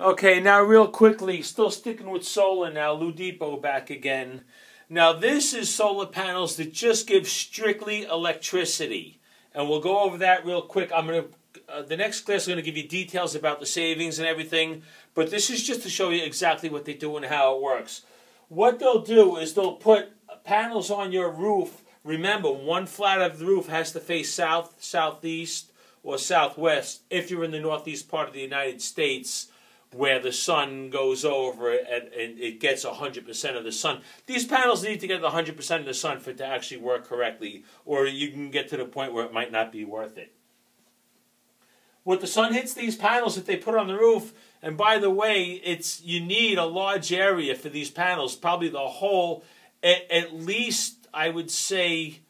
Okay, now real quickly, still sticking with solar now, Loudepot back again. Now this is solar panels that just give strictly electricity. And we'll go over that real quick. The next class I'm going to give you details about the savings and everything. But this is just to show you exactly what they do and how it works. What they'll do is they'll put panels on your roof. Remember, one flat of the roof has to face south, southeast, or southwest if you're in the northeast part of the United States, where the sun goes over and it gets 100% of the sun. These panels need to get 100% of the sun for it to actually work correctly, or you can get to the point where it might not be worth it. When the sun hits these panels that they put on the roof, and by the way, you need a large area for these panels, probably the whole, at least I would say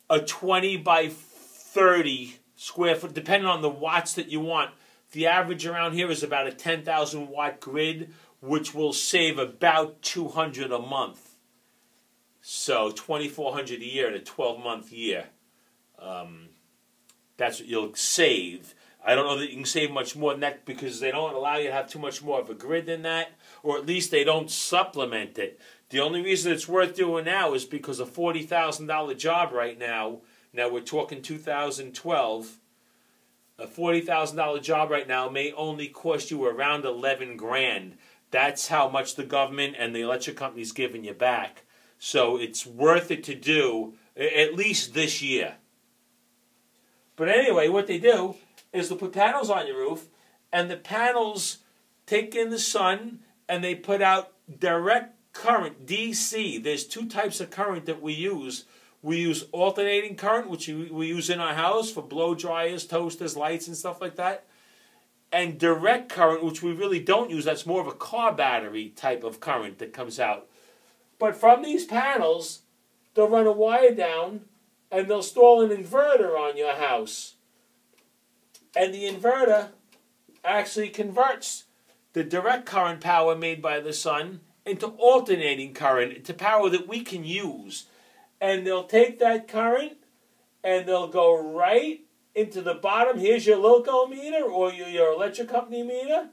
a 20 by 30 square foot, depending on the watts that you want. The average around here is about a 10,000 watt grid, which will save about $200 a month. So $2,400 a year in a 12-month year. That's what you'll save. I don't know that you can save much more than that because they don't allow you to have too much more of a grid than that, or at least they don't supplement it. The only reason it's worth doing now is because a $40,000 job right now, we're talking 2012, a $40,000 job right now may only cost you around 11 grand. That's how much the government and the electric company's giving you back. So it's worth it to do at least this year. But anyway, what they do is they'll put panels on your roof, and the panels take in the sun, and they put out direct current, DC. There's two types of current that we use. We use alternating current, which we use in our house for blow dryers, toasters, lights, and stuff like that. And direct current, which we really don't use. That's more of a car battery type of current that comes out. But from these panels, they'll run a wire down, and they'll install an inverter on your house. And the inverter actually converts the direct current power made by the sun into alternating current, into power that we can use. And they'll take that current and they'll go right into the bottom. Here's your local meter or your electric company meter.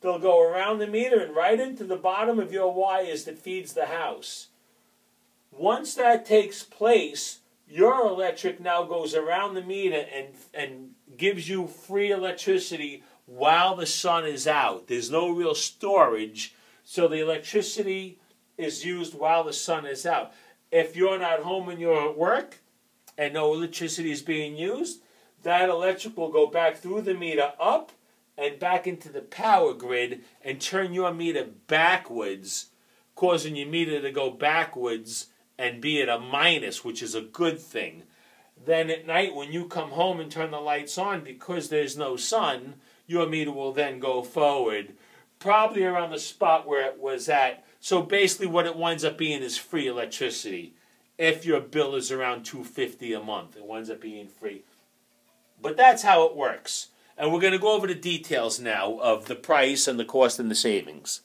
They'll go around the meter and right into the bottom of your wires that feeds the house. Once that takes place, your electric now goes around the meter and gives you free electricity while the sun is out. There's no real storage, so the electricity is used while the sun is out. If you're not home and you're at work and no electricity is being used, that electric will go back through the meter up and back into the power grid and turn your meter backwards, causing your meter to go backwards and be at a minus, which is a good thing. Then at night when you come home and turn the lights on, because there's no sun, your meter will then go forward, probably around the spot where it was at. So basically what it winds up being is free electricity. If your bill is around $250 a month, it winds up being free. But that's how it works. And we're going to go over the details now of the price and the cost and the savings.